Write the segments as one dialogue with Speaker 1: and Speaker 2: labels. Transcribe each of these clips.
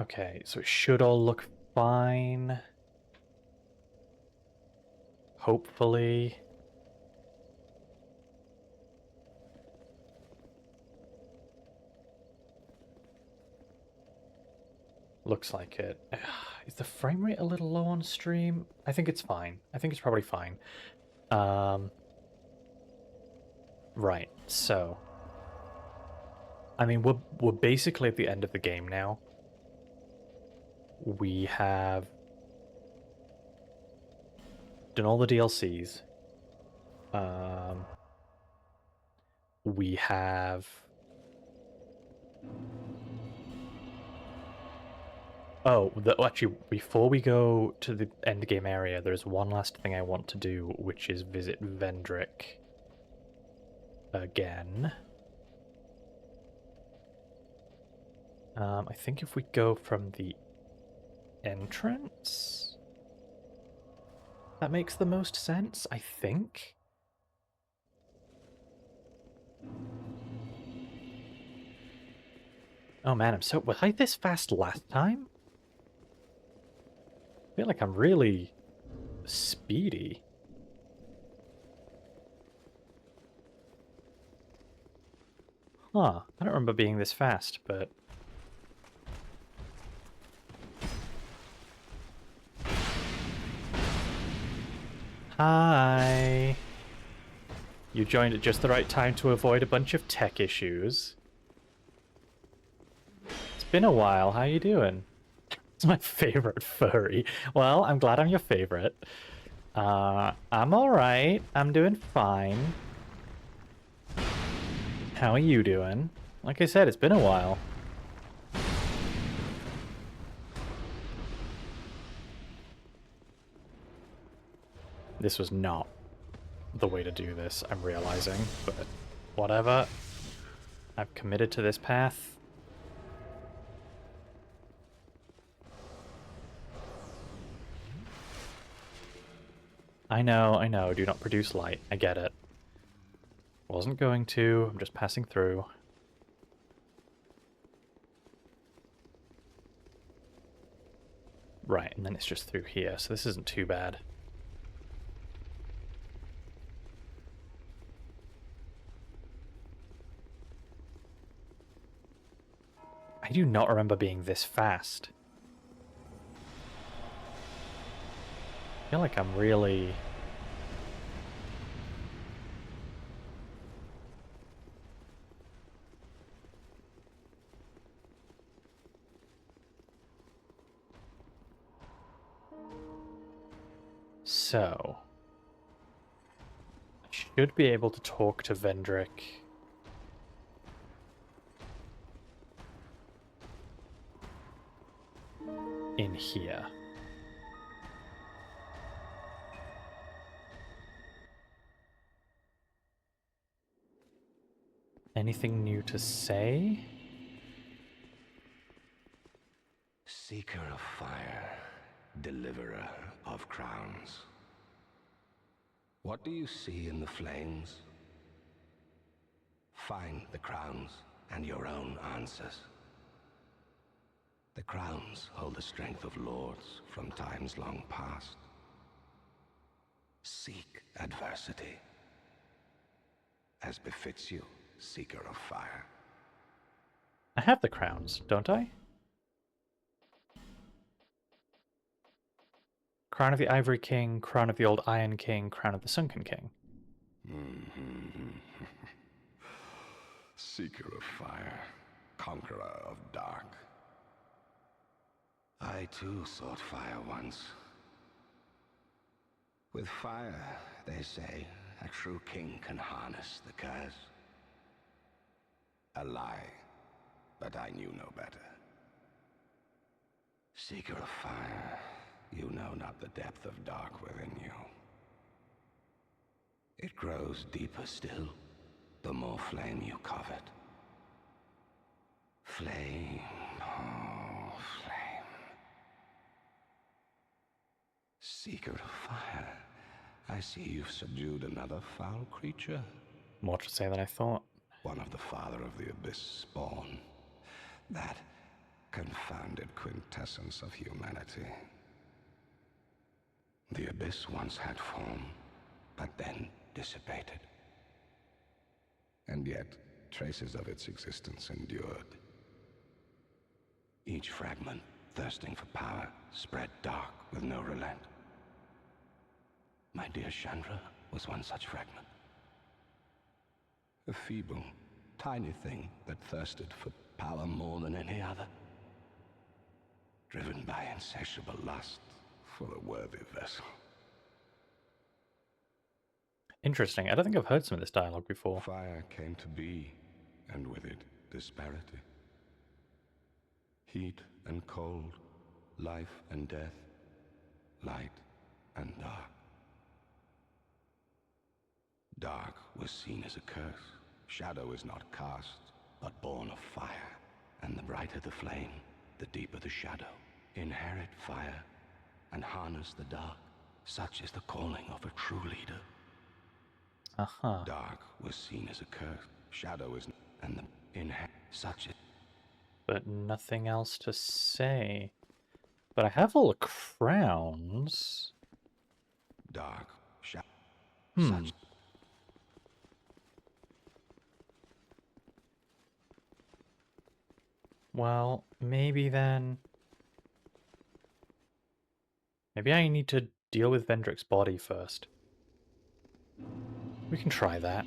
Speaker 1: Okay, so it should all look fine. Hopefully. Looks like it. Is the frame rate a little low on stream? I think it's fine. I think it's probably fine. Right, so... I mean, we're basically at the end of the game now. We have done all the DLCs. We have... Oh, actually, before we go to the end game area, there's one last thing I want to do, which is visit Vendrick again. I think if we go from the entrance, that makes the most sense, I think. Oh man, was I this fast last time? I feel like I'm really speedy. Huh, I don't remember being this fast, but... Hi! You joined at just the right time to avoid a bunch of tech issues. It's been a while, how you doing? It's my favorite furry. Well, I'm glad I'm your favorite. I'm alright. I'm doing fine. How are you doing? Like I said, it's been a while. This was not the way to do this, I'm realizing, but whatever. I've committed to this path. I know, do not produce light. I get it. Wasn't going to, I'm just passing through. Right, and then it's just through here, so this isn't too bad. I do not remember being this fast. I feel like I'm really... So... I should be able to talk to Vendrick. In here. Anything new to say?
Speaker 2: Seeker of fire, deliverer of crowns. What do you see in the flames? Find the crowns and your own answers. The crowns hold the strength of lords from times long past. Seek adversity, as befits you, Seeker of Fire.
Speaker 1: I have the crowns, don't I? Crown of the Ivory King, Crown of the Old Iron King, Crown of the Sunken King.
Speaker 2: Seeker of Fire, Conqueror of Dark. I too sought fire once. With fire, they say, a true king can harness the curse. A lie, but I knew no better. Seeker of fire, you know not the depth of dark within you. It grows deeper still, the more flame you covet. Flame, oh, flame. Seeker of fire, I see you've subdued another foul creature.
Speaker 1: More to say than I thought.
Speaker 2: One of the father of the abyss spawn. That confounded quintessence of humanity. The abyss once had form, but then dissipated. And yet, traces of its existence endured. Each fragment, thirsting for power, spread dark with no relent. My dear Chandra was one such fragment. A feeble, tiny thing that thirsted for power more than any other. Driven by insatiable lust for a worthy vessel.
Speaker 1: Interesting. I don't think I've heard some of this dialogue before.
Speaker 2: Fire came to be, and with it, disparity. Heat and cold, life and death, light and dark. Dark was seen as a curse. Shadow is not cast, but born of fire. And the brighter the flame, the deeper the shadow. Inherit fire and harness the dark. Such is the calling of a true leader. Dark was seen as a curse. Shadow is, and the inherit such is.
Speaker 1: But nothing else to say. But I have all the crowns.
Speaker 2: Dark, shadow.
Speaker 1: Such. Well, maybe then... Maybe I need to deal with Vendrick's body first. We can try that.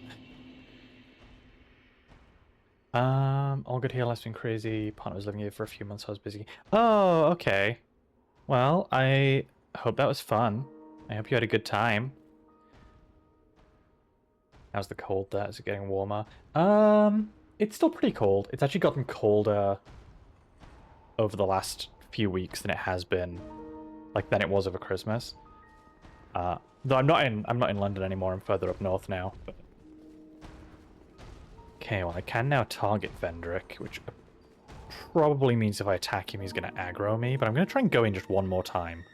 Speaker 1: All good here, life's been crazy. Partner was living here for a few months, so I was busy. Oh, okay. Well, I hope that was fun. I hope you had a good time. How's the cold there? Is it getting warmer? It's still pretty cold. It's actually gotten colder over the last few weeks than it has been, like, than it was over Christmas. Though I'm not in London anymore. I'm further up north now. But... Okay, well I can now target Vendrick, which probably means if I attack him, he's going to aggro me. But I'm going to try and go in just one more time.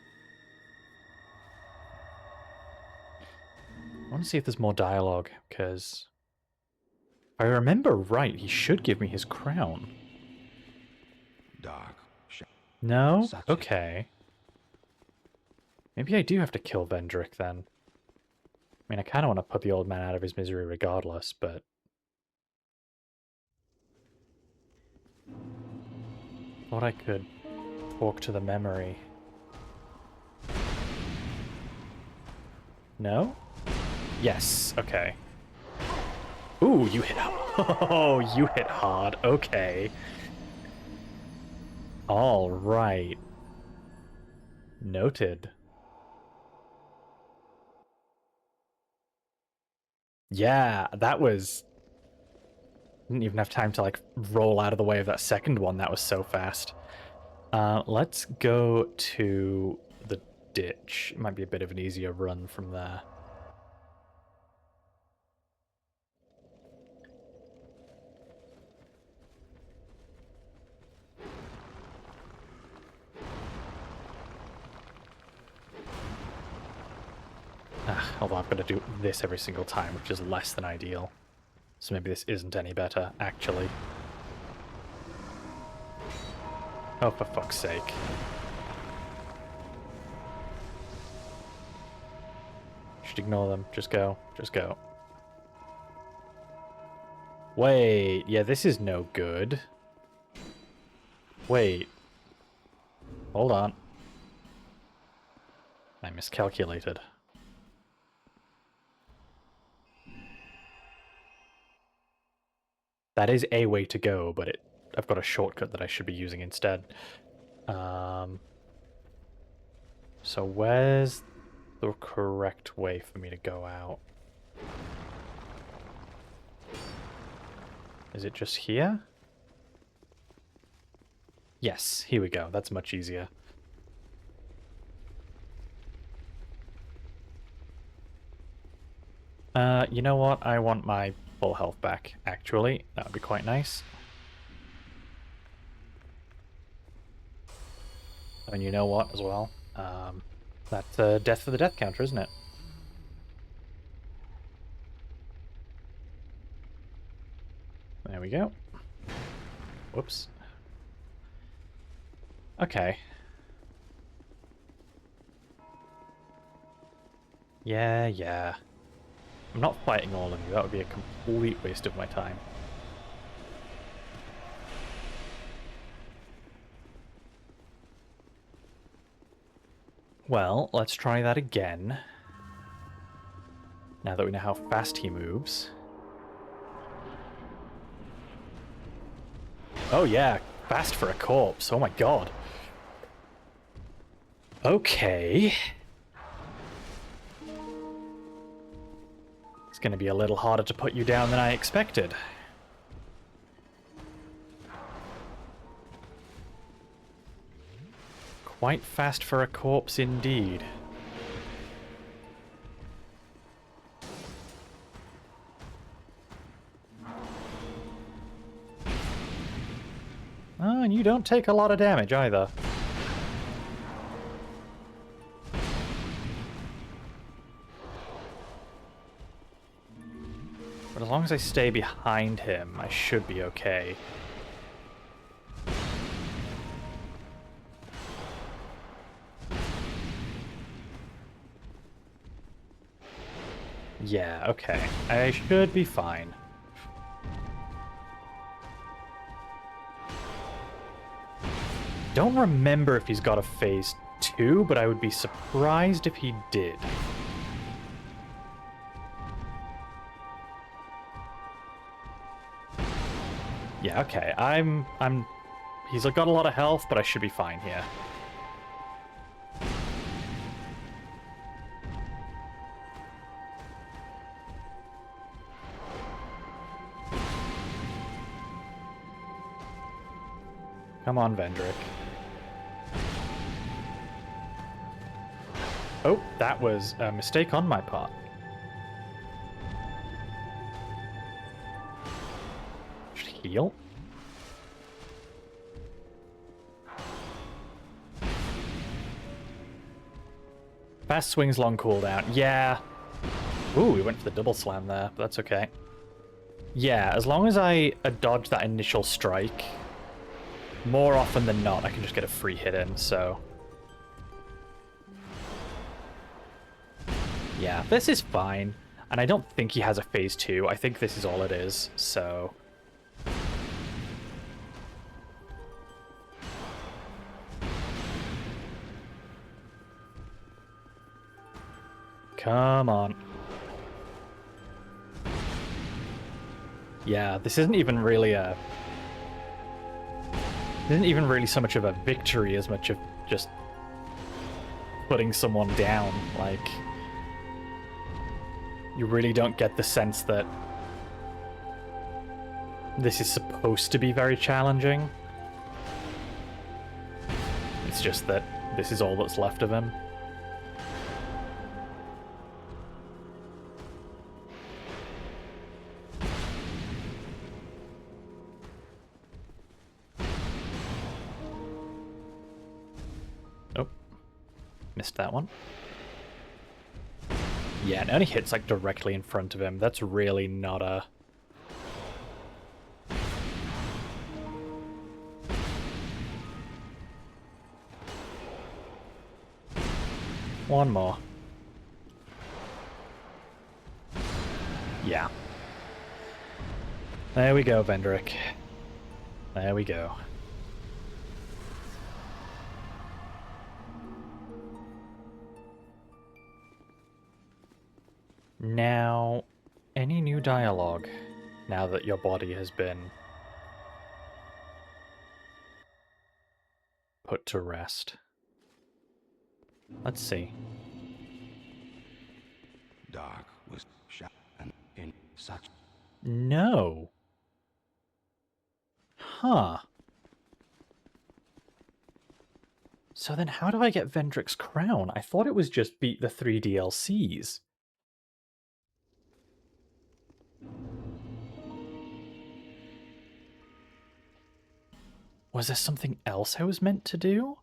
Speaker 1: I want to see if there's more dialogue, because if I remember right, he should give me his crown.
Speaker 2: Dark.
Speaker 1: No? Okay. Maybe I do have to kill Vendrick then. I mean, I kind of want to put the old man out of his misery regardless, but... Thought I could talk to the memory. No? Yes, okay. Ooh, you hit hard. Oh, you hit hard. Okay. All right. Noted. Yeah, that was... Didn't even have time to, like, roll out of the way of that second one. That was so fast. Let's go to the ditch. It might be a bit of an easier run from there. Although I've got to do this every single time, which is less than ideal. So maybe this isn't any better, actually. Oh, for fuck's sake. Should ignore them. Just go. Just go. Wait. Yeah, this is no good. Wait. Hold on. I miscalculated. That is a way to go, but I've got a shortcut that I should be using instead. So where's the correct way for me to go out? Is it just here? Yes, here we go. That's much easier. You know what? I want my full health back, actually. That would be quite nice. And you know what, as well? That's death for the death counter, isn't it? There we go. Whoops. Okay. Yeah, yeah. I'm not fighting all of you. That would be a complete waste of my time. Well, let's try that again. Now that we know how fast he moves. Oh yeah, fast for a corpse. Oh my god. Okay. It's going to be a little harder to put you down than I expected. Quite fast for a corpse indeed. Oh, and you don't take a lot of damage either. But as long as I stay behind him, I should be okay. Yeah, okay. I should be fine. Don't remember if he's got a phase 2, but I would be surprised if he did. Yeah, okay. He's got a lot of health, but I should be fine here. Come on, Vendrick. Oh, that was a mistake on my part. Should heal? Fast swings, long cooldown. Yeah. Ooh, we went for the double slam there, but that's okay. Yeah, as long as I dodge that initial strike, more often than not, I can just get a free hit in, so... Yeah, this is fine. And I don't think he has a phase 2. I think this is all it is, so... Come on. Yeah, this isn't even really a... This isn't even really so much of a victory as much of just putting someone down. Like, you really don't get the sense that this is supposed to be very challenging. It's just that this is all that's left of him. Oh. Missed that one. Yeah, it only hits like directly in front of him. That's really not a... One more. Yeah. There we go, Vendrick. There we go. Now, any new dialogue, now that your body has been put to rest? Let's see.
Speaker 2: Dark was shut and in such...
Speaker 1: No. Huh. So then how do I get Vendrick's crown? I thought it was just beat the 3 DLCs. Was there something else I was meant to do?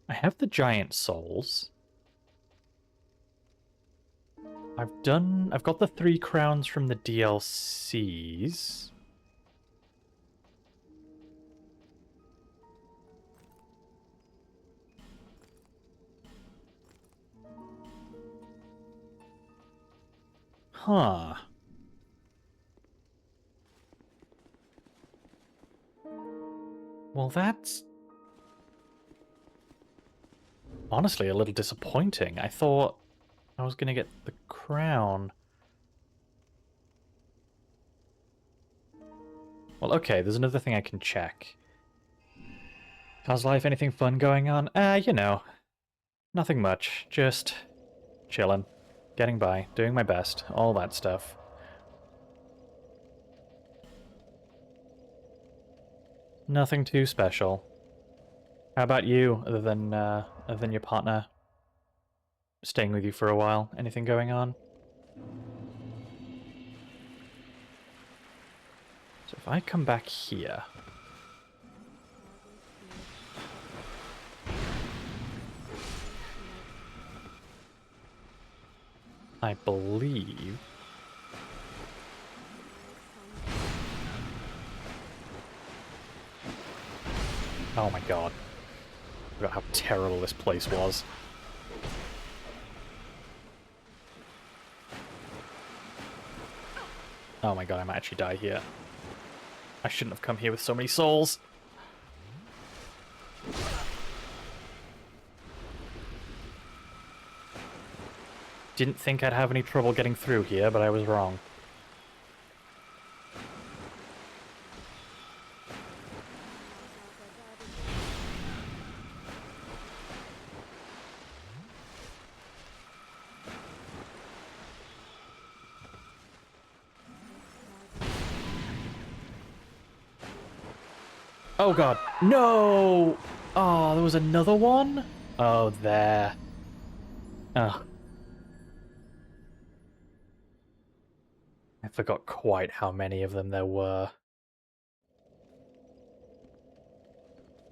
Speaker 1: I have the giant souls. I've got the 3 crowns from the DLCs. Huh. Well, that's honestly a little disappointing. I thought I was gonna get the crown. Well, okay, there's another thing I can check. How's life? Anything fun going on? You know, nothing much. Just chilling, getting by, doing my best, all that stuff. Nothing too special. How about you, other than your partner staying with you for a while? Anything going on? So if I come back here... I believe... Oh my god. I forgot how terrible this place was. Oh my god, I might actually die here. I shouldn't have come here with so many souls. Didn't think I'd have any trouble getting through here, but I was wrong. Oh god, no! Oh, there was another one? Oh, there. Oh. I forgot quite how many of them there were.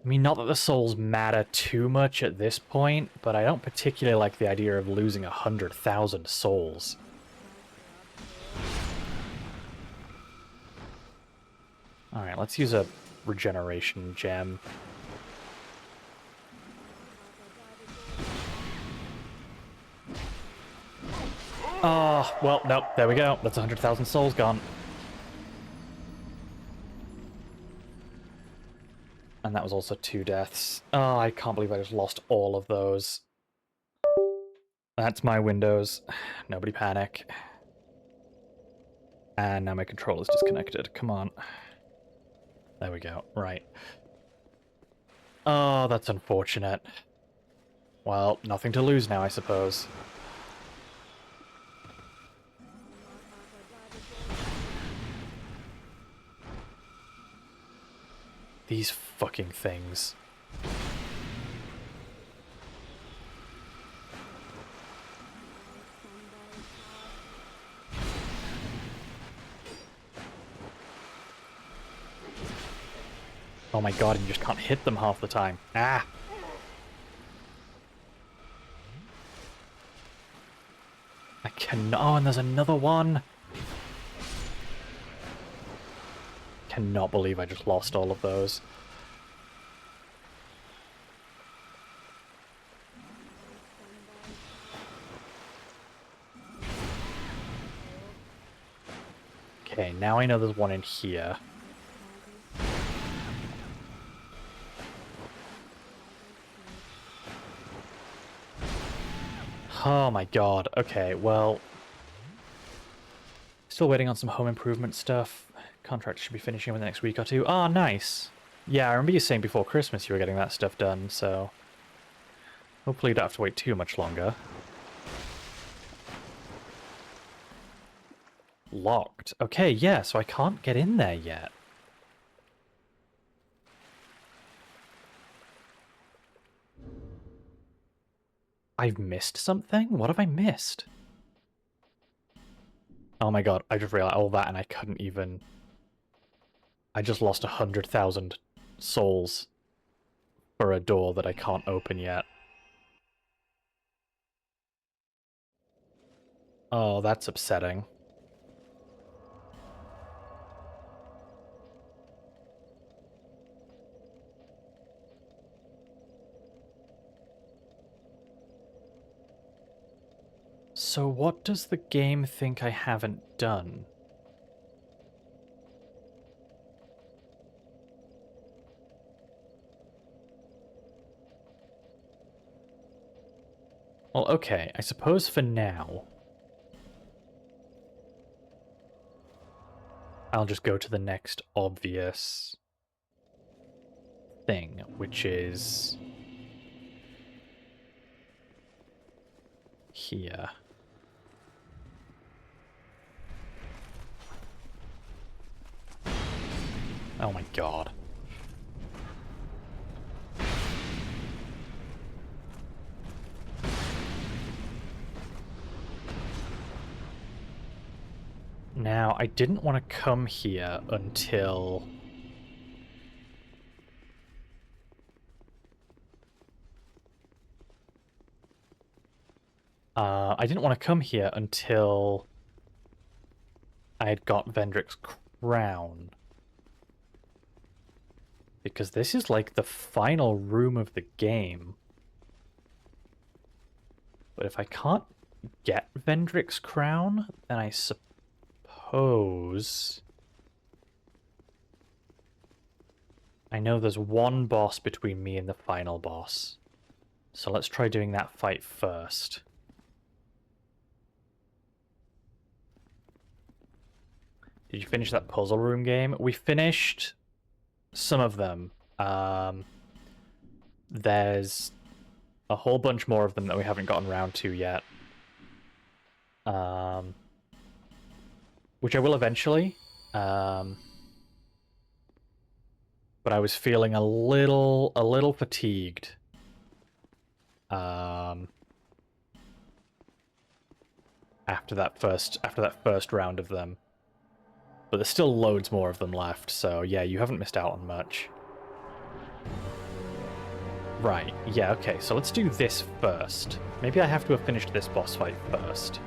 Speaker 1: I mean, not that the souls matter too much at this point, but I don't particularly like the idea of losing 100,000 souls. Alright, let's use a regeneration gem. Oh, well, nope, there we go. That's 100,000 souls gone. And that was also 2 deaths. Oh, I can't believe I just lost all of those. That's my Windows. Nobody panic. And now my controller's disconnected. Come on. There we go. Right. Oh, that's unfortunate. Well, nothing to lose now, I suppose. These fucking things. Oh my god, and you just can't hit them half the time. Ah! I cannot... Oh, and there's another one! Cannot believe I just lost all of those. Okay, now I know there's one in here. Oh my god, okay, well... Still waiting on some home improvement stuff. Contract should be finishing within the next week or two. Ah, nice! Yeah, I remember you saying before Christmas you were getting that stuff done, so... Hopefully you don't have to wait too much longer. Locked. Okay, yeah, so I can't get in there yet. I've missed something? What have I missed? Oh my god, I just realized all that and I couldn't even... I just lost 100,000 souls for a door that I can't open yet. Oh, that's upsetting. So what does the game think I haven't done? Well, okay, I suppose for now, I'll just go to the next obvious thing, which is here. Oh my god. Now, I didn't want to come here until... I didn't want to come here until I had got Vendrick's crown. Because this is like the final room of the game. But if I can't get Vendrick's crown, then I suppose... I know there's one boss between me and the final boss. So let's try doing that fight first. Did you finish that puzzle room game? We finished some of them. There's a whole bunch more of them that we haven't gotten around to yet. Which I will eventually. But I was feeling a little fatigued. After that first round of them. But there's still loads more of them left, so yeah, you haven't missed out on much. Right, yeah, okay, so let's do this first. Maybe I have to have finished this boss fight first.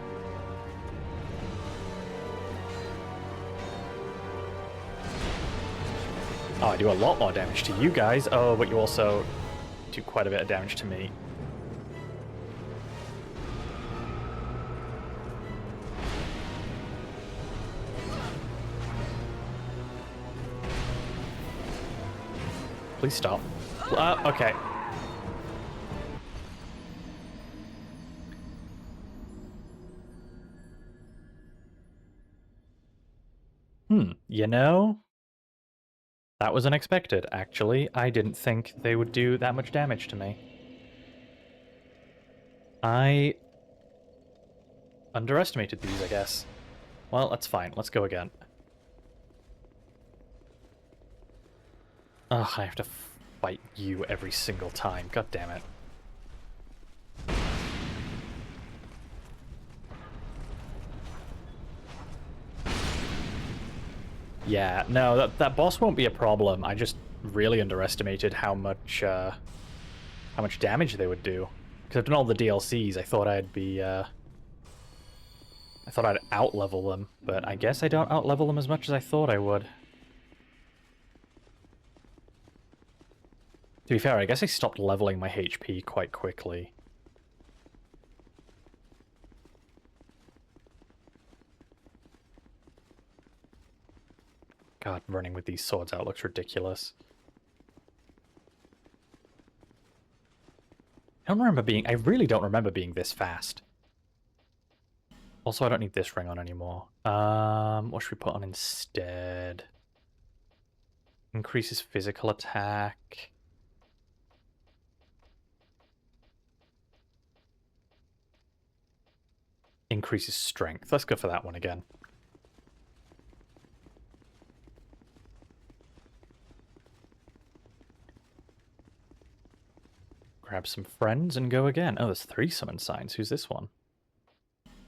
Speaker 1: Oh, I do a lot more damage to you guys. Oh, but you also do quite a bit of damage to me. Please stop. Okay. You know? That was unexpected, actually. I didn't think they would do that much damage to me. I underestimated these, I guess. Well, that's fine. Let's go again. Ugh, I have to fight you every single time. God damn it. Yeah, no, that boss won't be a problem. I just really underestimated how much damage they would do. Because I've done all the DLCs, I thought I'd be, I thought I'd out-level them, but I guess I don't out-level them as much as I thought I would. To be fair, I guess I stopped leveling my HP quite quickly. God, running with these swords out looks ridiculous. I really don't remember being this fast. Also, I don't need this ring on anymore. What should we put on instead? Increases physical attack. Increases strength. Let's go for that one again. Grab some friends and go again. Oh, there's 3 summon signs. Who's this one?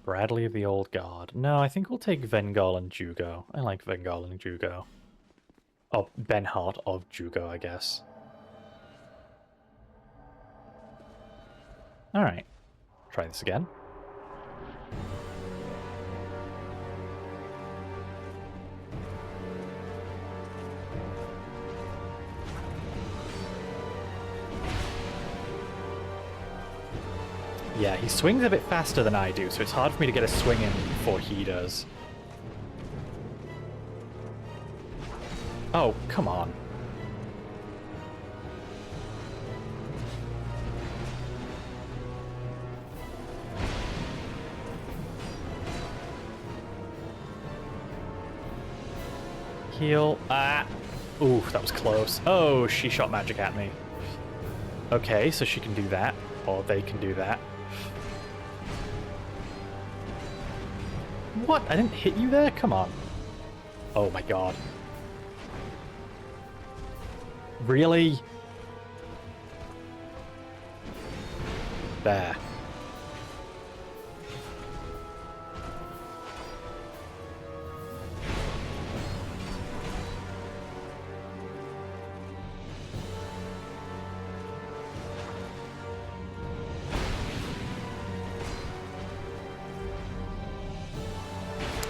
Speaker 1: Bradley of the Old Guard. No, I think we'll take Vengal and Jugo. I like Vengal and Jugo. Oh, Benhart of Jugo, I guess. Alright. Try this again. Yeah, he swings a bit faster than I do, so it's hard for me to get a swing in before he does. Oh, come on. Heal. Ah. Ooh, that was close. Oh, she shot magic at me. Okay, so she can do that. Or they can do that. What? I didn't hit you there? Come on. Oh my god. Really? There.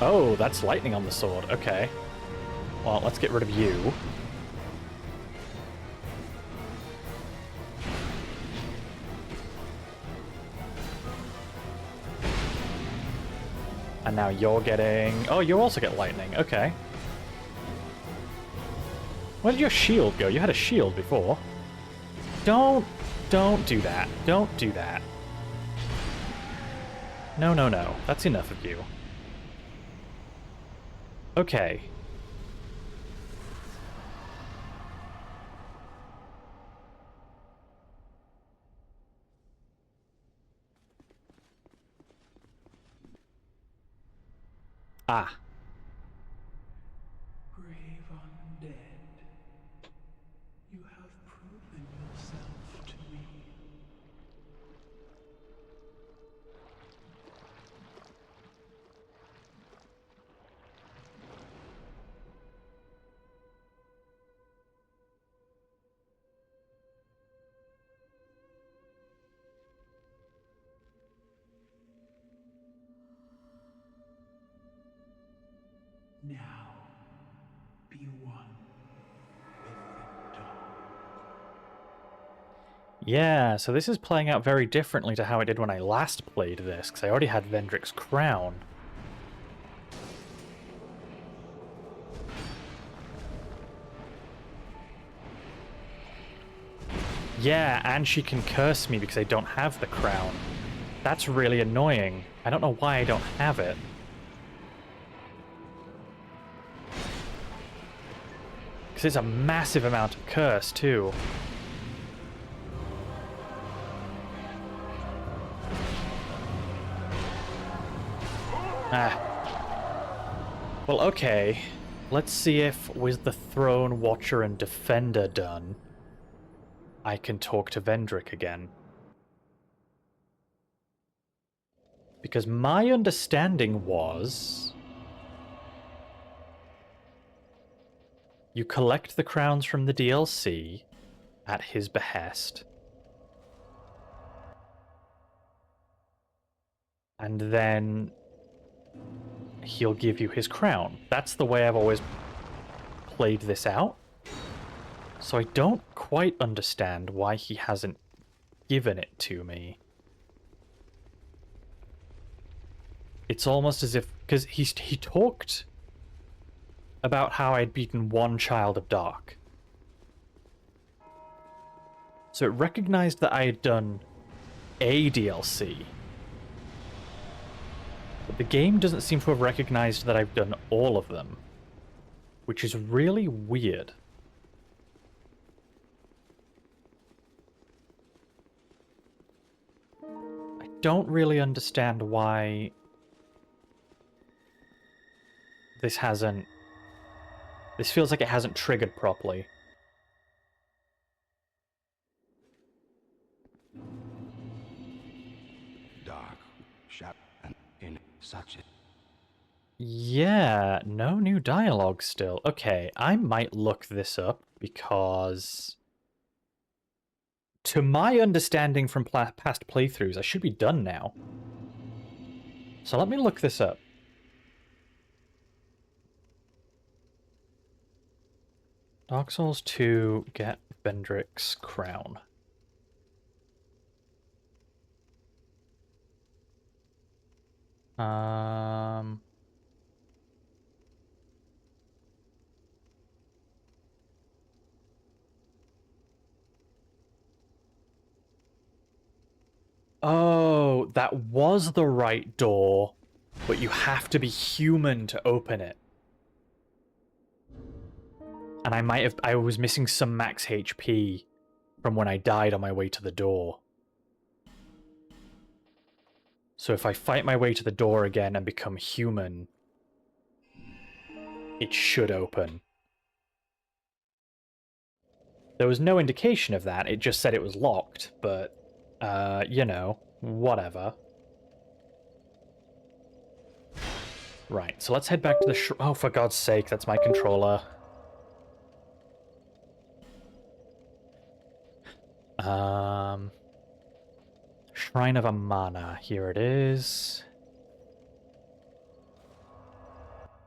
Speaker 1: Oh, that's lightning on the sword. Okay. Well, let's get rid of you. And now you're getting... Oh, you also get lightning. Okay. Where did your shield go? You had a shield before. Don't do that. Don't do that. No, no, no. That's enough of you. Okay. Ah.
Speaker 3: Brave undead, you have proven yourself to me. Now, be one with the dark.
Speaker 1: Yeah, so this is playing out very differently to how it did when I last played this, because I already had Vendrick's crown. Yeah, and she can curse me because I don't have the crown. That's really annoying. I don't know why I don't have it. Because it's a massive amount of curse, too. Ah. Well, okay. Let's see if, with the Throne Watcher and Defender done, I can talk to Vendrick again. Because my understanding was... you collect the crowns from the DLC at his behest. And then he'll give you his crown. That's the way I've always played this out. So I don't quite understand why he hasn't given it to me. It's almost as if... because he talked about how I'd beaten one Child of Dark. So it recognized that I had done a DLC. But the game doesn't seem to have recognized that I've done all of them. Which is really weird. I don't really understand why this hasn't... this feels like it hasn't triggered properly.
Speaker 2: Dark, sharp, and in such a...
Speaker 1: Yeah, no new dialogue still. Okay, I might look this up because... to my understanding from past playthroughs, I should be done now. So let me look this up. Dark Souls 2, get Vendrick's crown. Um... Oh, that was the right door, but you have to be human to open it. And I was missing some max HP from when I died on my way to the door. So if I fight my way to the door again and become human, it should open. There was no indication of that, it just said it was locked, but, you know, whatever. Right, so let's head back to the oh, for God's sake, that's my controller. Shrine of Amana, here it is.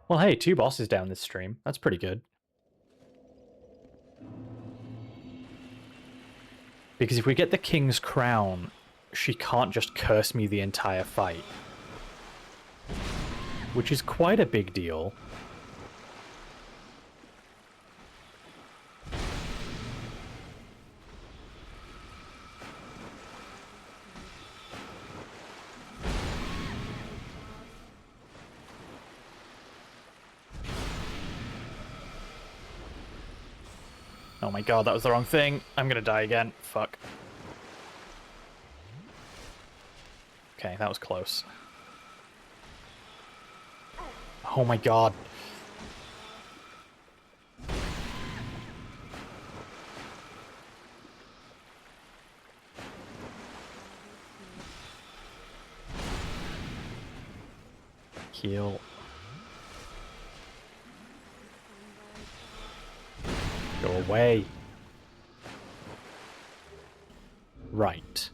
Speaker 1: Well, hey, 2 bosses down this stream. That's pretty good. Because if we get the King's Crown, she can't just curse me the entire fight. Which is quite a big deal. Oh my god, that was the wrong thing. I'm gonna die again. Fuck. Okay, that was close. Oh my god. Heal. Go away. Right.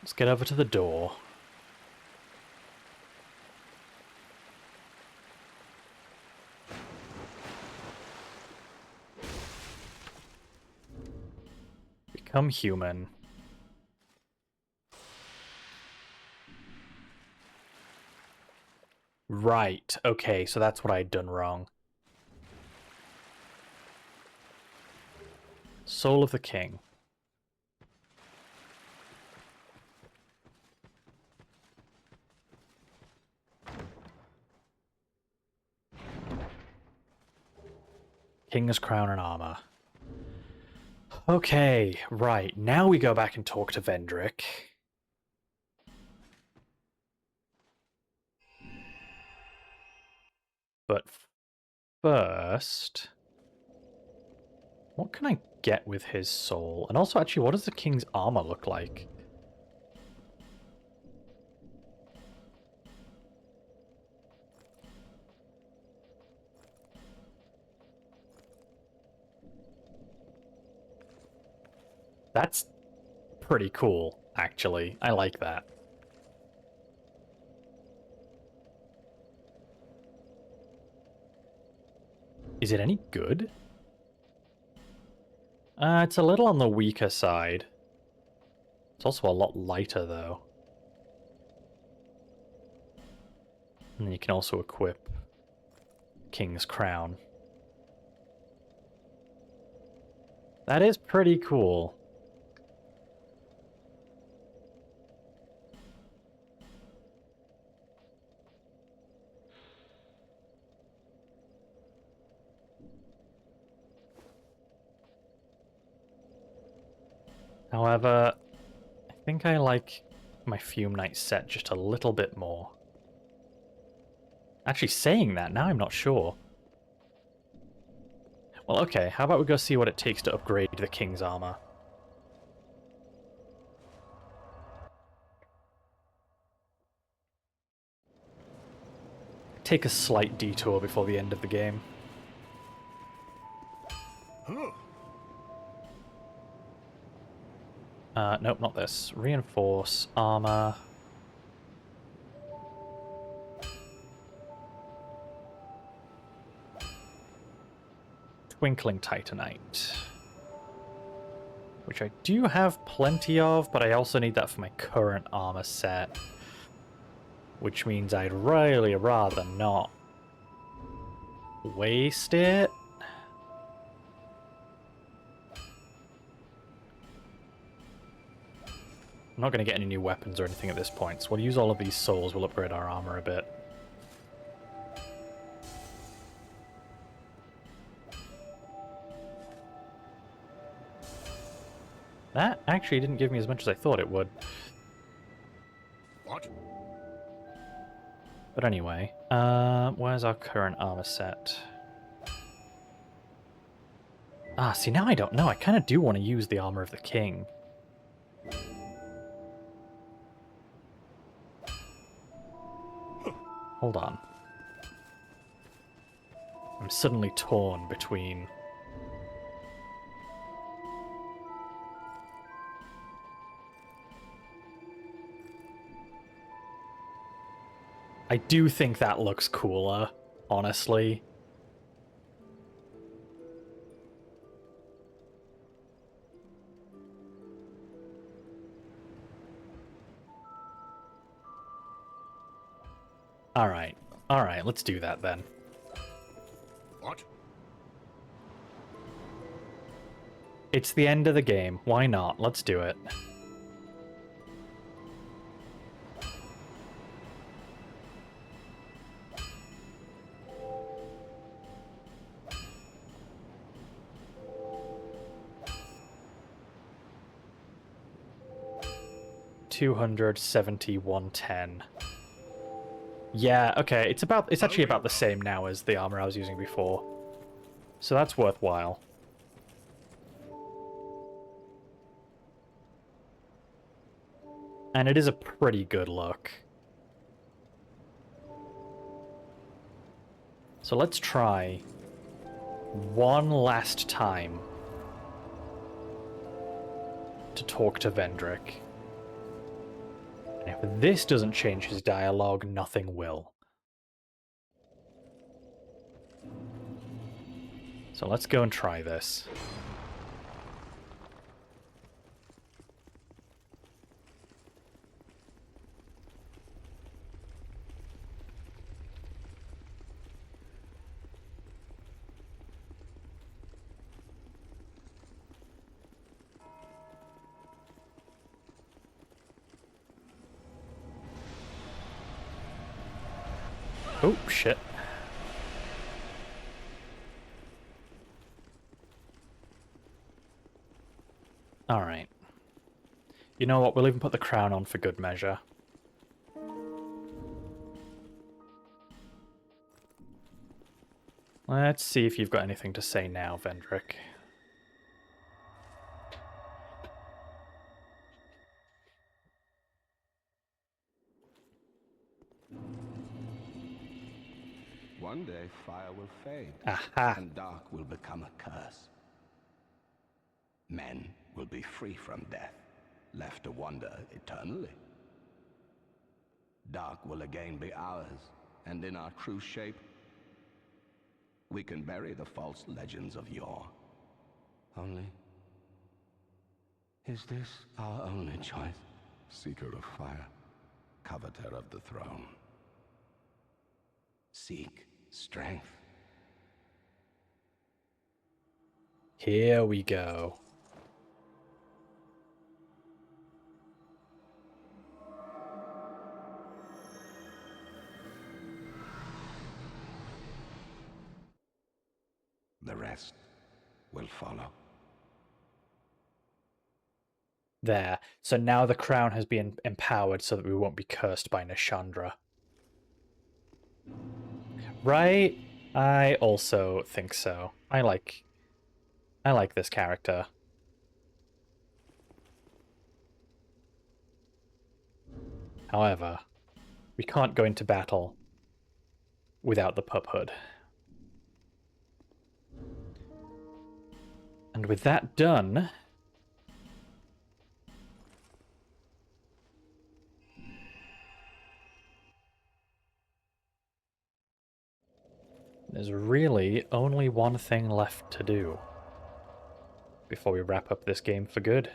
Speaker 1: Let's get over to the door. Become human. Right, okay, so that's what I'd done wrong. Soul of the King. King's Crown and Armor. Okay, right, now we go back and talk to Vendrick. But first... what can I get with his soul? And also, actually, what does the King's armor look like? That's pretty cool, actually. I like that. Is it any good? It's a little on the weaker side. It's also a lot lighter, though. And then you can also equip King's Crown. That is pretty cool. However, I think I like my Fume Knight set just a little bit more. Actually, saying that, now I'm not sure. Well, okay, how about we go see what it takes to upgrade the King's armor? Take a slight detour before the end of the game. Nope, not this. Reinforce, armor. Twinkling Titanite. Which I do have plenty of, but I also need that for my current armor set. which means I'd really rather not waste it. I'm not going to get any new weapons or anything at this point, so we'll use all of these souls, we'll upgrade our armor a bit. That actually didn't give me as much as I thought it would.
Speaker 2: What?
Speaker 1: But anyway, where's our current armor set? Ah, see, now I don't know. I kind of do want to use the armor of the king. Hold on. I'm suddenly torn between... I do think that looks cooler, honestly. Alright, let's do that then.
Speaker 2: What?
Speaker 1: It's the end of the game, why not? Let's do it. $270,110. Yeah, okay, it's actually about the same now as the armor I was using before. So that's worthwhile. And it is a pretty good look. So let's try one last time to talk to Vendrick. And if this doesn't change his dialogue, nothing will. So let's go and try this. Oh, shit. Alright. You know what, we'll even put the crown on for good measure. Let's see if you've got anything to say now, Vendrick.
Speaker 2: One day fire will fade,
Speaker 1: Aha!
Speaker 2: and dark will become a curse. Men will be free from death, left to wander eternally. Dark will again be ours, and in our true shape, we can bury the false legends of yore. Only, is this our only choice? Seeker of fire, coveter of the throne. Seek strength.
Speaker 1: Here we go.
Speaker 2: The rest will follow.
Speaker 1: There. So now the crown has been empowered so that we won't be cursed by Nishandra. Right? I also think so. I like this character. However, we can't go into battle without the pup hood. And with that done, there's really only one thing left to do before we wrap up this game for good.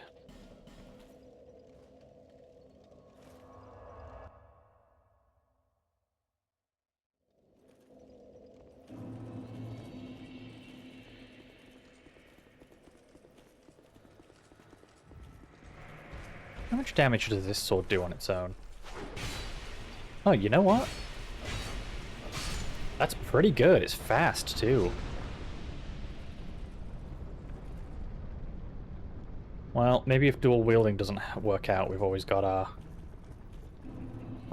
Speaker 1: How much damage does this sword do on its own? Oh, you know what? That's pretty good. It's fast, too. Well, maybe if dual wielding doesn't work out, we've always got our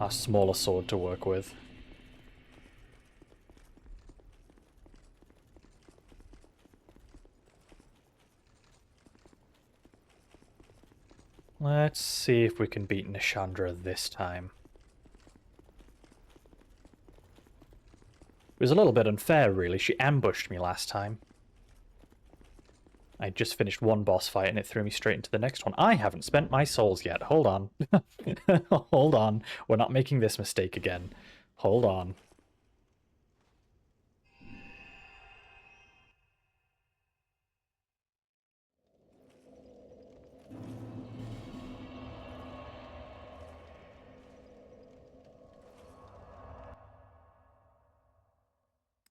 Speaker 1: smaller sword to work with. Let's see if we can beat Nishandra this time. It was a little bit unfair, really. She ambushed me last time. I just finished one boss fight and it threw me straight into the next one. I haven't spent my souls yet. Hold on. Hold on. We're not making this mistake again. Hold on.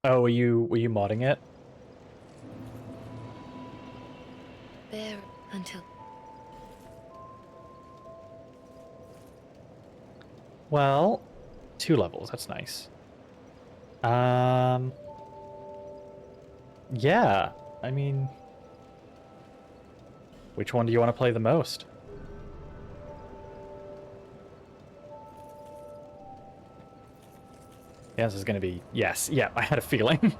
Speaker 1: Oh, were you modding it?
Speaker 4: There until...
Speaker 1: Well, 2 levels. That's nice. Yeah. I mean, which one do you want to play the most? The answer is going to be yes. Yeah, I had a feeling.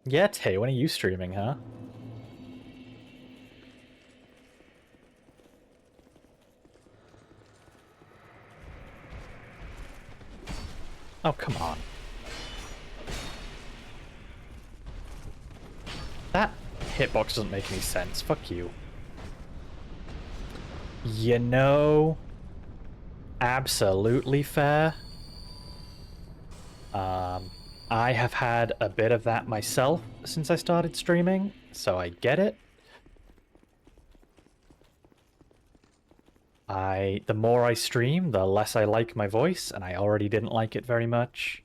Speaker 1: Yeah, Tay, when are you streaming, huh? Oh, come on. That hitbox doesn't make any sense. Fuck you. You know, absolutely fair. I have had a bit of that myself since I started streaming, so I get it. The more I stream, the less I like my voice, and I already didn't like it very much.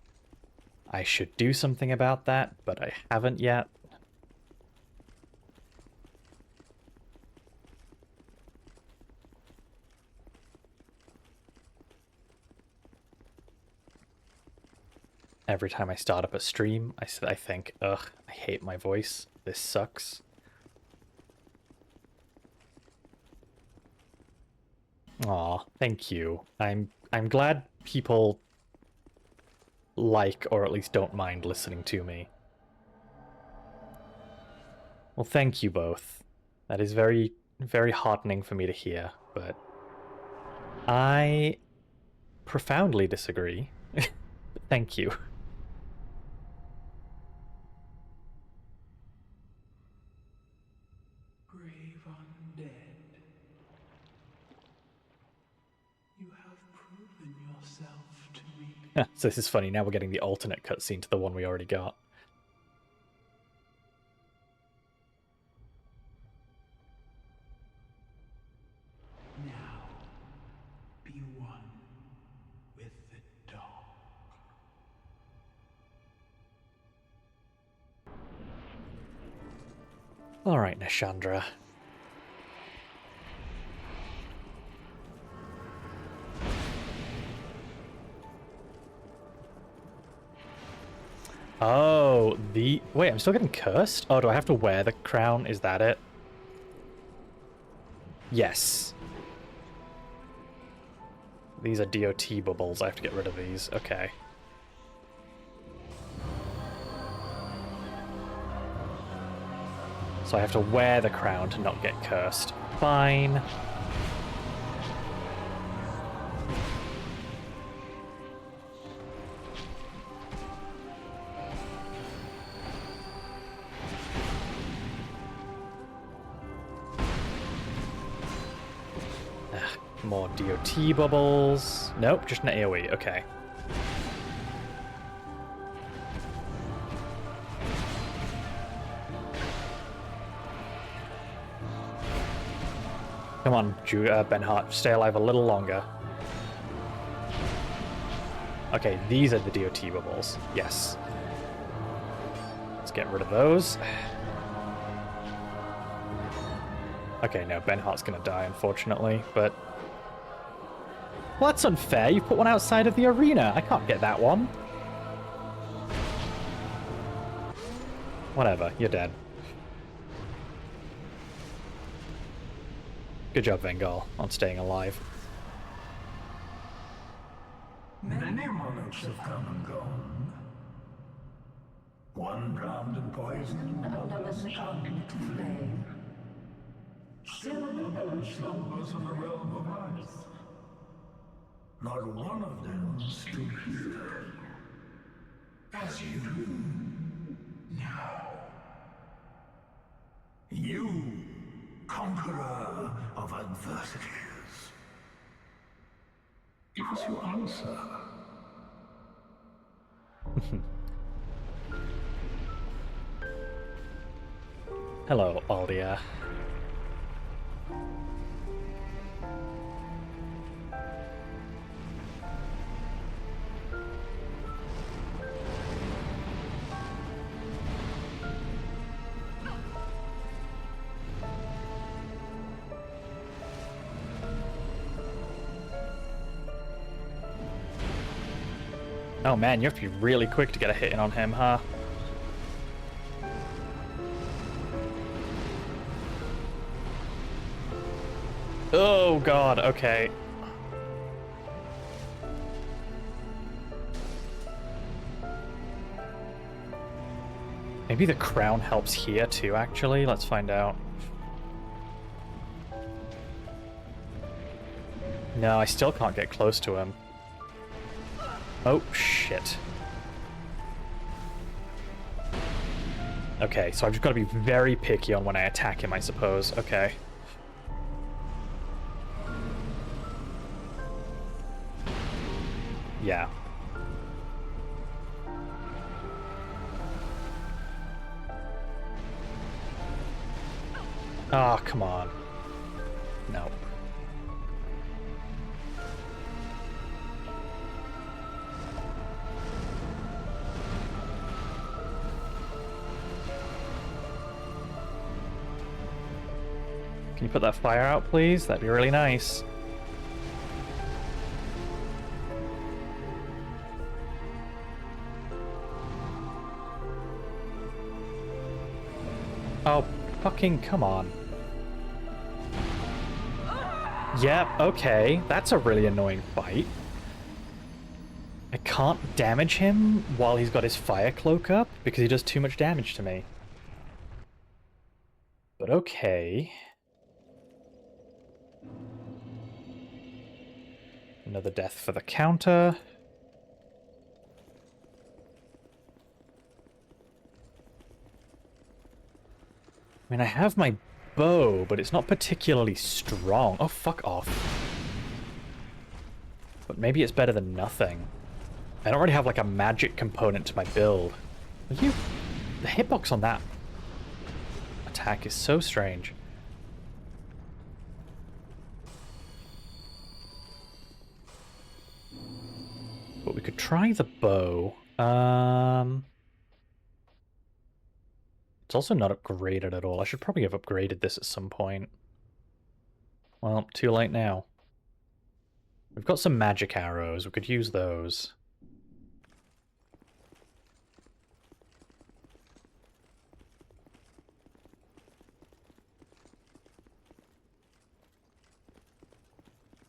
Speaker 1: I should do something about that, but I haven't yet. Every time I start up a stream, I think, ugh, I hate my voice. This sucks. Aw, thank you. I'm glad people like, or at least don't mind listening to me. Well, thank you both. That is very, very heartening for me to hear, but I profoundly disagree. Thank you.
Speaker 3: Brave undead. You have proven yourself to me.
Speaker 1: So this is funny, now we're getting the alternate cutscene to the one we already got.
Speaker 3: Now, be one with the dog.
Speaker 1: Alright, Nishandra. Oh, wait, I'm still getting cursed? Oh, do I have to wear the crown? Is that it? Yes. These are DOT bubbles. I have to get rid of these. Okay. So I have to wear the crown to not get cursed. Fine. More DOT bubbles. Nope, just an AoE. Okay. Come on, Benhart, stay alive a little longer. Okay, these are the DOT bubbles. Yes. get rid of those. Okay, no, Benhart's gonna die, unfortunately, but... Well, that's unfair. You put one outside of the arena. I can't get that one. Whatever, you're dead. Good job, Vengal, on staying alive.
Speaker 3: Many monarchs have come and gone. One drowned in poison, another succumbed to flame. Still another slumbers in the realm of ice. Not one of them stood here as you do now. You, conqueror of adversities. Give us your answer.
Speaker 1: Hello, Aldia. Oh man, you have to be really quick to get a hit in on him, huh? Oh god, okay. Maybe the crown helps here too, actually. Let's find out. No, I still can't get close to him. Oh, shit. Okay, so I've just got to be very picky on when I attack him, I suppose. Okay. Yeah. Ah, come on. No. Can you put that fire out, please? That'd be really nice. Oh, fucking come on. Yep, okay. That's a really annoying fight. I can't damage him while he's got his fire cloak up because he does too much damage to me. But okay. Another death for the counter. I mean, I have my bow, but it's not particularly strong. Oh, fuck off. But maybe it's better than nothing. I don't really have, like, a magic component to my build. The hitbox on that attack is so strange. But we could try the bow. It's also not upgraded at all. I should probably have upgraded this at some point. Well, too late now. We've got some magic arrows. We could use those.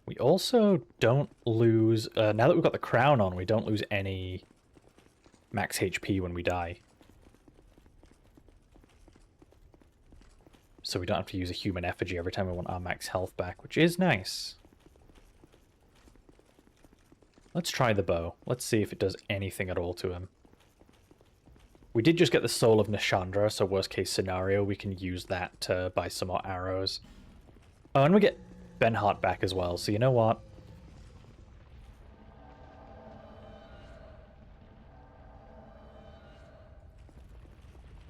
Speaker 1: We also don't lose... now that we've got the crown on, we don't lose any max HP when we die. So we don't have to use a human effigy every time we want our max health back, which is nice. Let's try the bow. Let's see if it does anything at all to him. We did just get the soul of Nishandra, so worst case scenario, we can use that to buy some more arrows. Oh, and we get Benhart back as well, so you know what?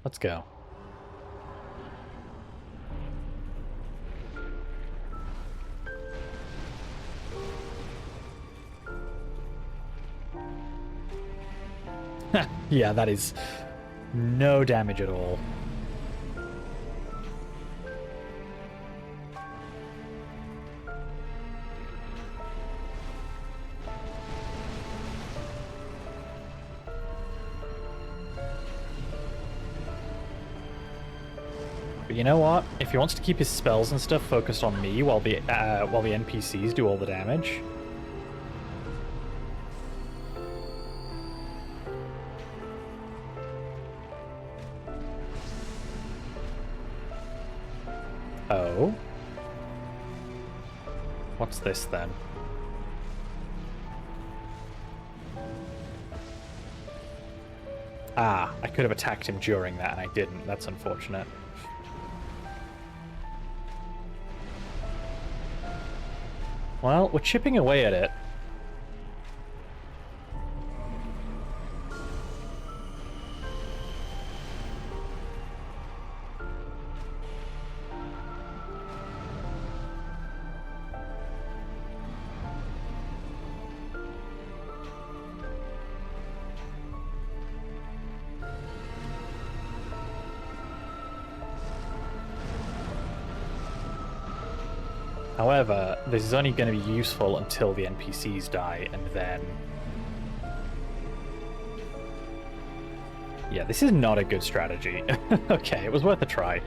Speaker 1: Let's go. Yeah, that is No damage at all. But you know what? If he wants to keep his spells and stuff focused on me while the NPCs do all the damage... Oh? What's this then? Ah, I could have attacked him during that and I didn't. That's unfortunate. Well, we're chipping away at it. However, this is only going to be useful until the NPCs die, and then... Yeah, this is not a good strategy. Okay, it was worth a try.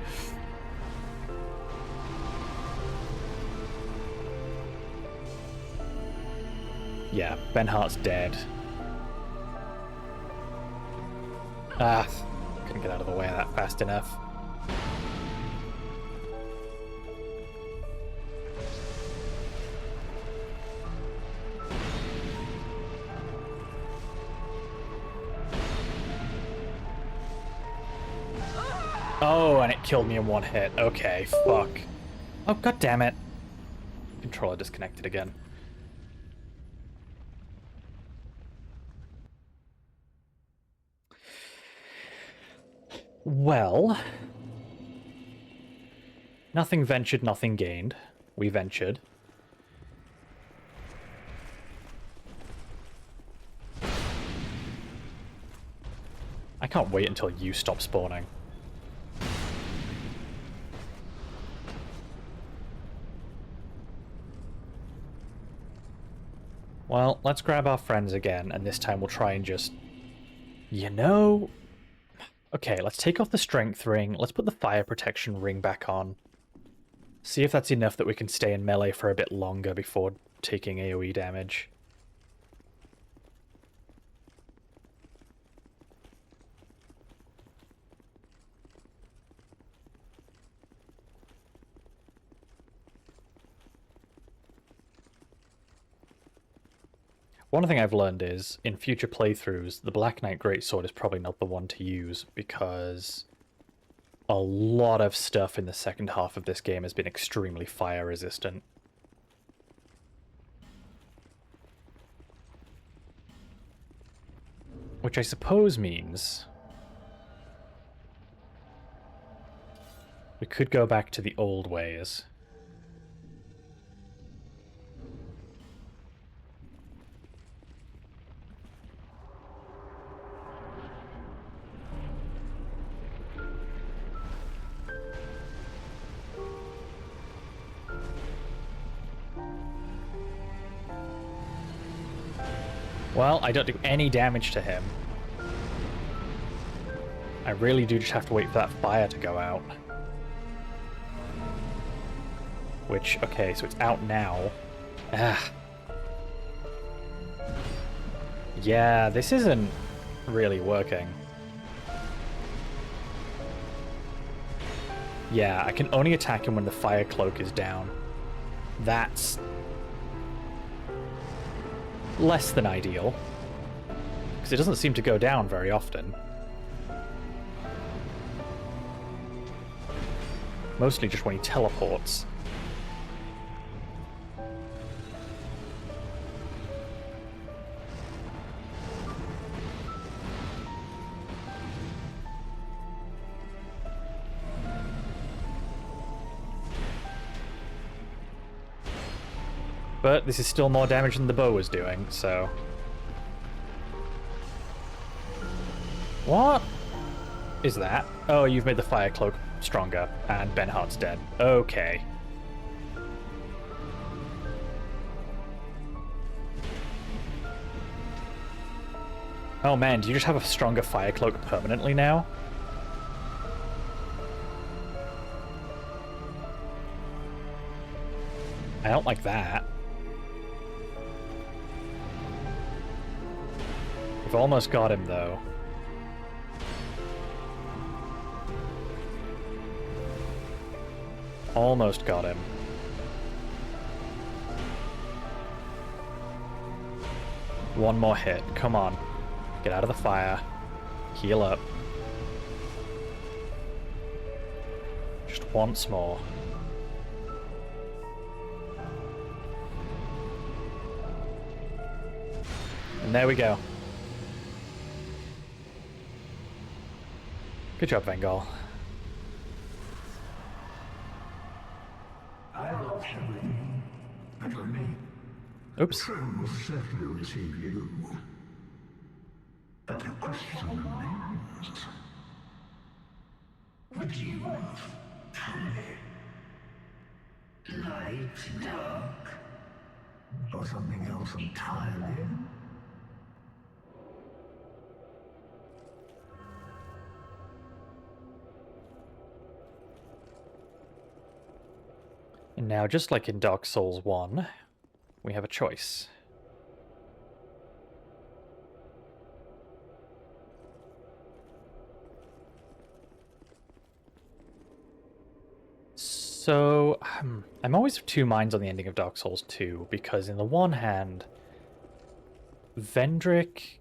Speaker 1: Yeah, Benhart's dead. Ah, couldn't get out of the way of that fast enough. Oh, and it killed me in one hit. Okay, fuck. Oh, god damn it. Controller disconnected again. Well... Nothing ventured, nothing gained. We ventured. I can't wait until you stop spawning. Well, let's grab our friends again, and this time we'll try and just... You know... Okay, let's take off the strength ring, let's put the fire protection ring back on. See if that's enough that we can stay in melee for a bit longer before taking AoE damage. One thing I've learned is, in future playthroughs, the Black Knight Greatsword is probably not the one to use, because a lot of stuff in the second half of this game has been extremely fire resistant. Which I suppose means we could go back to the old ways. Well, I don't do any damage to him. I really do just have to wait for that fire to go out. Which, okay, so it's out now. Ah. Yeah, this isn't really working. Yeah, I can only attack him when the fire cloak is down. That's less than ideal, because it doesn't seem to go down very often. Mostly just when he teleports. But this is still more damage than the bow was doing, so... What? is that? Oh, you've made the fire cloak stronger, and Benhart's dead. Okay. Oh man, do you just have a stronger fire cloak permanently now? I don't like that. We've almost got him, though. Almost got him. One more hit. Come on. Get out of the fire. Heal up. Just once more. And there we go. Good job, Vengal.
Speaker 3: I lost everything. But for me,
Speaker 1: Oops.
Speaker 3: Throne will certainly receive you. But the question remains. What do you want, truly? Light, dark, or something else entirely?
Speaker 1: And now, just like in Dark Souls 1, we have a choice. So, I'm always of two minds on the ending of Dark Souls 2, because in the one hand, Vendrick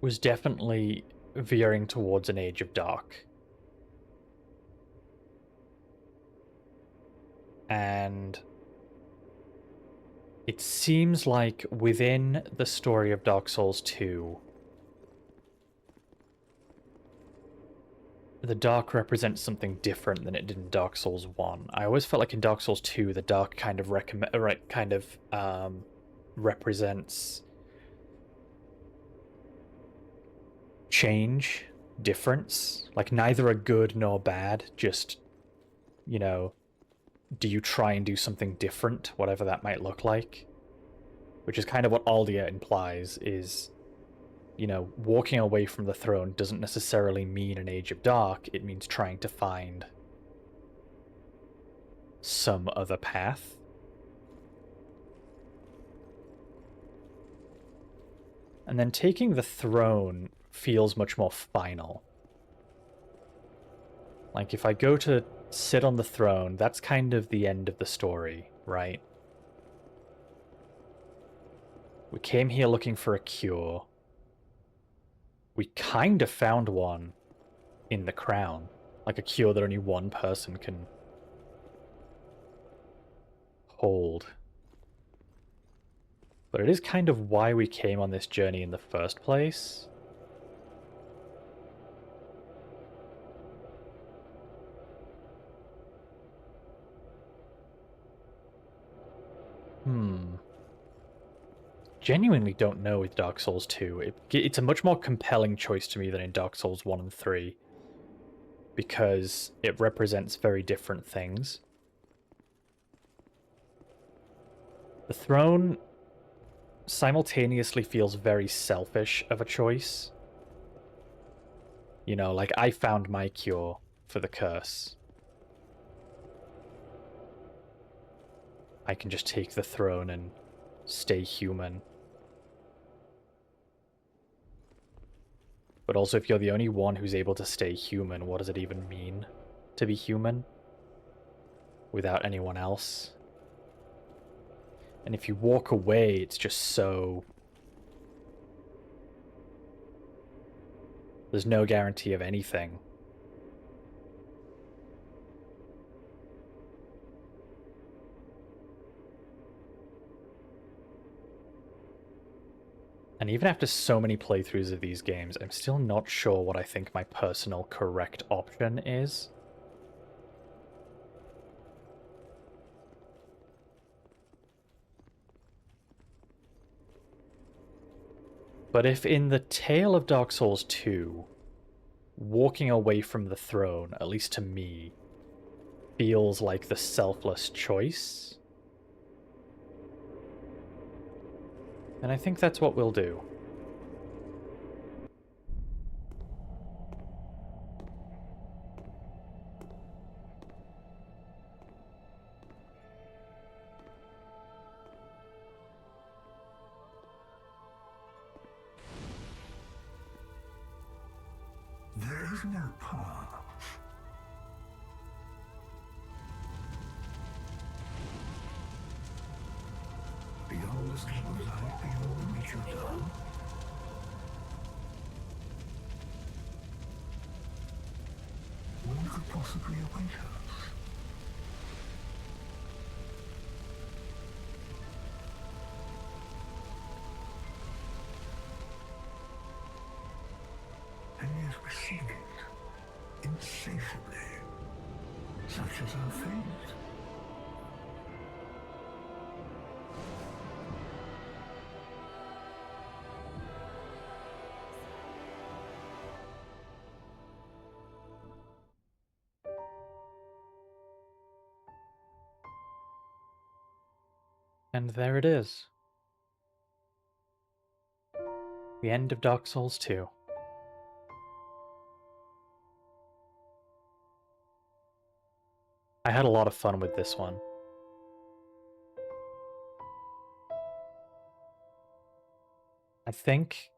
Speaker 1: was definitely veering towards an Age of Dark. And it seems like within the story of Dark Souls 2, the dark represents something different than it did in Dark Souls 1. I always felt like in Dark Souls 2, the dark kind of represents change, difference. Like, neither a good nor bad, just, you know, do you try and do something different, whatever that might look like? Which is kind of what Aldia implies, is, you know, walking away from the throne doesn't necessarily mean an Age of Dark, it means trying to find some other path. And then taking the throne feels much more final. Like, if I go to sit on the throne, that's kind of the end of the story, right? We came here looking for a cure. We kind of found one in the crown. Like a cure that only one person can hold. But it is kind of why we came on this journey in the first place. Genuinely don't know with Dark Souls 2. It's a much more compelling choice to me than in Dark Souls 1 and 3. Because it represents very different things. The throne simultaneously feels very selfish of a choice. You know, like, I found my cure for the curse. I can just take the throne and stay human. But also, if you're the only one who's able to stay human, what does it even mean to be human without anyone else? And if you walk away, it's just so... There's no guarantee of anything. And even after so many playthroughs of these games, I'm still not sure what I think my personal correct option is. But if in the tale of Dark Souls 2, walking away from the throne, at least to me, feels like the selfless choice. And I think that's what we'll do.
Speaker 3: There is no path. Beyond the stream of light, beyond the reach of dawn. What could possibly await us? And yet we seek it insatiably, such as our fate.
Speaker 1: And there it is. The end of Dark Souls 2. I had a lot of fun with this one. I think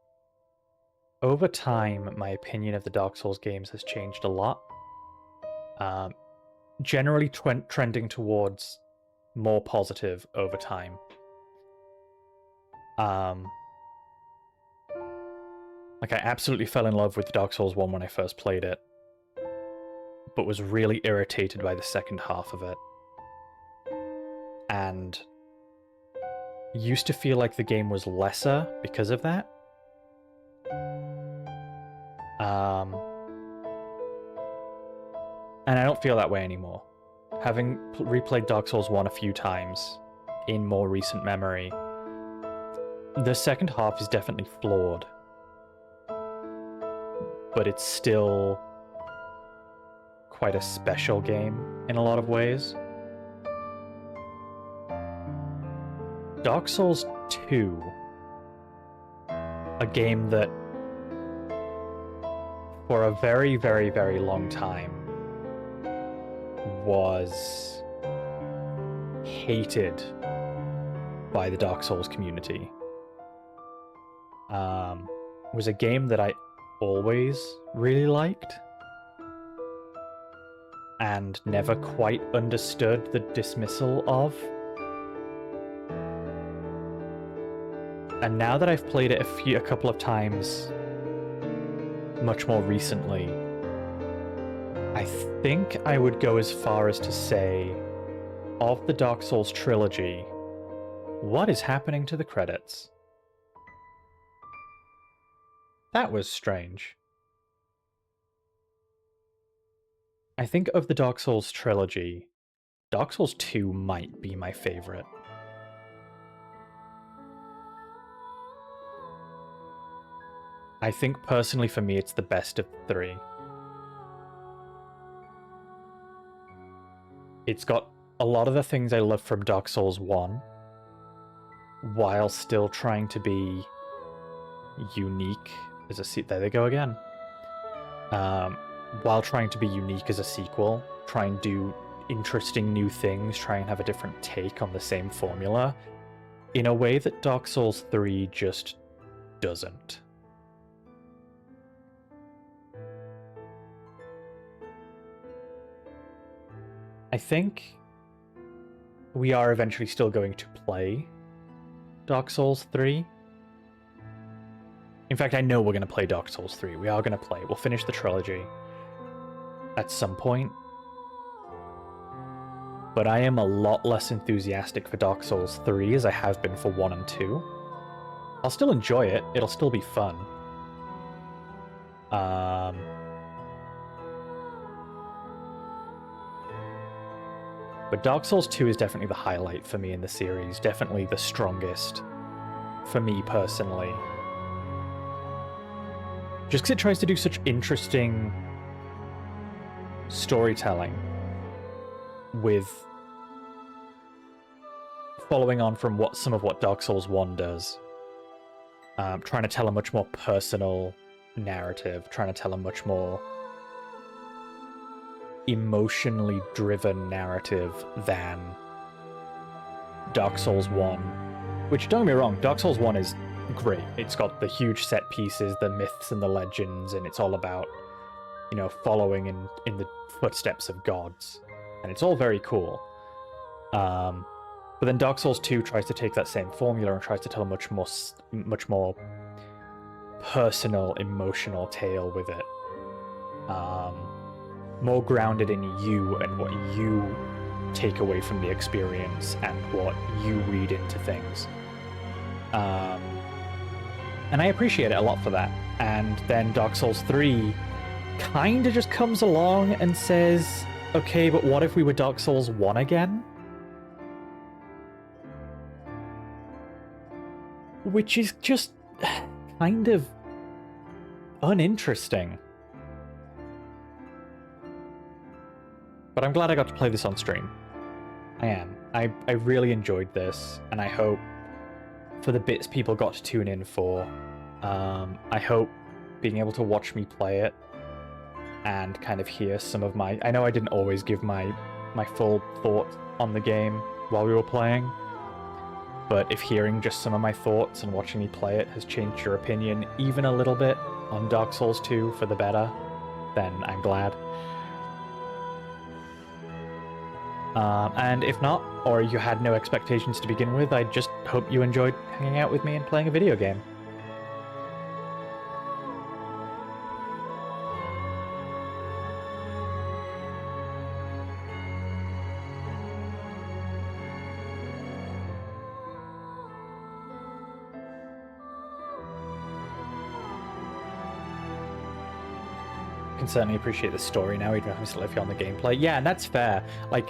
Speaker 1: over time, my opinion of the Dark Souls games has changed a lot. Generally trending towards more positive over time. Like, I absolutely fell in love with Dark Souls 1 when I first played it, but was really irritated by the second half of it. And used to feel like the game was lesser because of that. And I don't feel that way anymore. Having replayed Dark Souls 1 a few times in more recent memory, the second half is definitely flawed. But it's still quite a special game in a lot of ways. Dark Souls 2, a game that for a very, very, very long time was hated by the Dark Souls community. Was a game that I always really liked and never quite understood the dismissal of. And now that I've played it a couple of times much more recently, I think I would go as far as to say, of the Dark Souls trilogy, what is happening to the credits? That was strange. I think of the Dark Souls trilogy, Dark Souls 2 might be my favorite. I think personally for me it's the best of the three. It's got a lot of the things I love from Dark Souls 1, while still trying to be unique as a there they go again. While trying to be unique as a sequel, try and do interesting new things, try and have a different take on the same formula, in a way that Dark Souls 3 just doesn't. I think we are eventually still going to play Dark Souls 3. In fact, I know we're going to play Dark Souls 3. We are going to play. We'll finish the trilogy at some point. But I am a lot less enthusiastic for Dark Souls 3 as I have been for 1 and 2. I'll still enjoy it. It'll still be fun. But Dark Souls 2 is definitely the highlight for me in the series. Definitely the strongest for me personally. Just because it tries to do such interesting storytelling with following on from some of what Dark Souls 1 does. Trying to tell a much more personal narrative, trying to tell a much more emotionally driven narrative than Dark Souls 1. Which, don't get me wrong, Dark Souls 1 is great. It's got the huge set pieces, the myths and the legends, and it's all about, you know, following in the footsteps of gods. And it's all very cool. But then Dark Souls 2 tries to take that same formula and tries to tell a much more personal, emotional tale with it. More grounded in you and what you take away from the experience and what you read into things. And I appreciate it a lot for that. And then Dark Souls 3 kind of just comes along and says, okay, but what if we were Dark Souls 1 again? Which is just kind of uninteresting. But I'm glad I got to play this on stream. I am. I really enjoyed this, and I hope for the bits people got to tune in for, I hope being able to watch me play it and kind of hear some of my... I know I didn't always give my full thought on the game while we were playing, but if hearing just some of my thoughts and watching me play it has changed your opinion even a little bit on Dark Souls 2 for the better, then I'm glad. And if not, or you had no expectations to begin with, I just hope you enjoyed hanging out with me and playing a video game. Can certainly appreciate the story now, even if you're on the gameplay. Yeah, and that's fair. Like,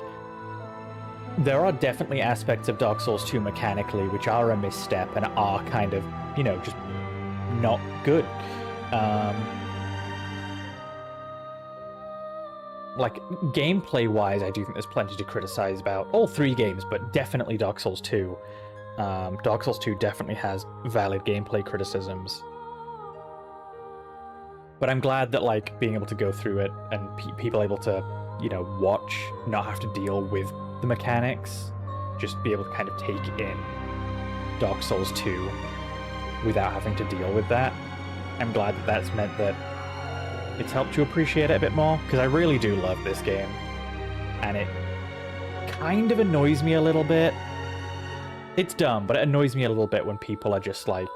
Speaker 1: there are definitely aspects of Dark Souls 2 mechanically which are a misstep and are kind of, you know, just not good. Like, gameplay-wise, I do think there's plenty to criticize about all three games, but definitely Dark Souls 2. Dark Souls 2 definitely has valid gameplay criticisms. But I'm glad that, like, being able to go through it and people able to, you know, watch, not have to deal with the mechanics, just be able to kind of take in Dark Souls 2 without having to deal with that. I'm glad that that's meant that it's helped you appreciate it a bit more, because I really do love this game. And it kind of annoys me a little bit. It's dumb, but it annoys me a little bit when people are just, like,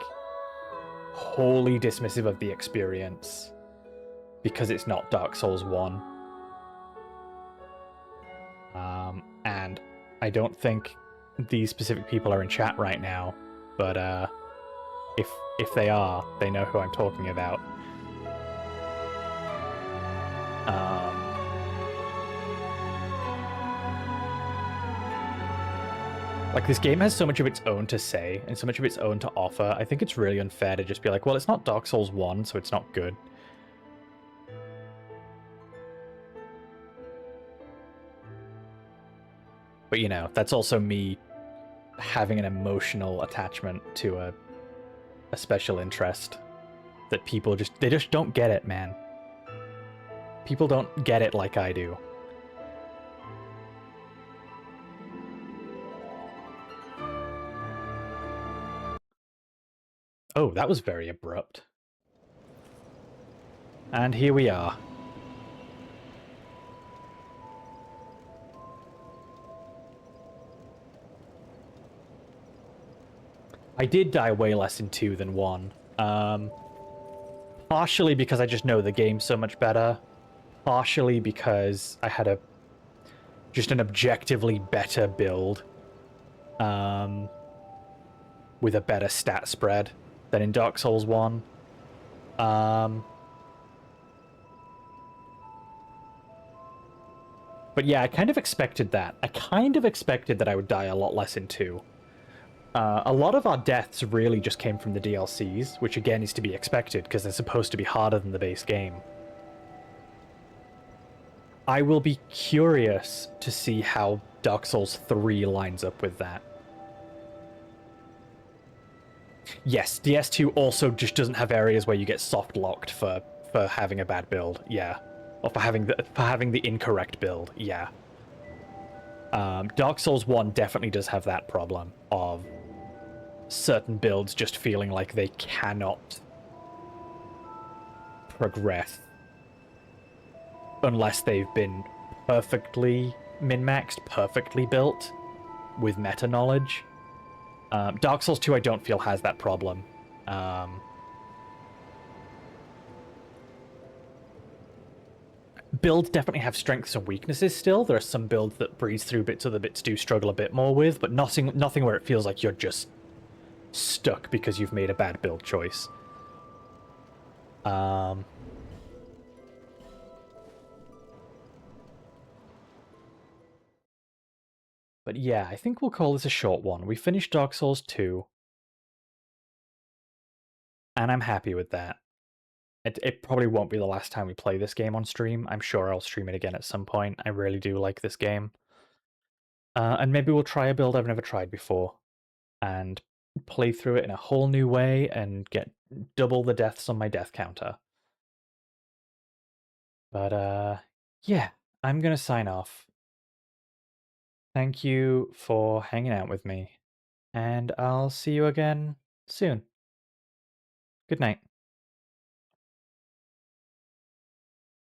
Speaker 1: wholly dismissive of the experience because it's not Dark Souls 1. And I don't think these specific people are in chat right now, but if they are, they know who I'm talking about. Like, this game has so much of its own to say and so much of its own to offer. I think it's really unfair to just be like, well, it's not Dark Souls 1, so it's not good. But, you know, that's also me having an emotional attachment to a special interest that people they just don't get it, man. People don't get it like I do. Oh, that was very abrupt. And here we are. I did die way less in 2 than 1. Partially because I just know the game so much better. Partially because I had just an objectively better build. With a better stat spread than in Dark Souls 1. But yeah, I kind of expected that. I kind of expected that I would die a lot less in 2. A lot of our deaths really just came from the DLCs, which again is to be expected because they're supposed to be harder than the base game. I will be curious to see how Dark Souls 3 lines up with that. Yes, DS2 also just doesn't have areas where you get soft locked for having a bad build, yeah. Or for having the incorrect build, yeah. Dark Souls 1 definitely does have that problem of certain builds just feeling like they cannot progress unless they've been perfectly min-maxed, perfectly built with meta knowledge. Dark Souls 2 I don't feel has that problem. Builds definitely have strengths and weaknesses still. There are some builds that breeze through bits other bits do struggle a bit more with, but nothing where it feels like you're just stuck because you've made a bad build choice. But yeah, I think we'll call this a short one. We finished Dark Souls 2, and I'm happy with that. It probably won't be the last time we play this game on stream. I'm sure I'll stream it again at some point. I really do like this game. And maybe we'll try a build I've never tried before, and play through it in a whole new way and get double the deaths on my death counter. But yeah, I'm gonna sign off. Thank you for hanging out with me, and I'll see you again soon. Good night.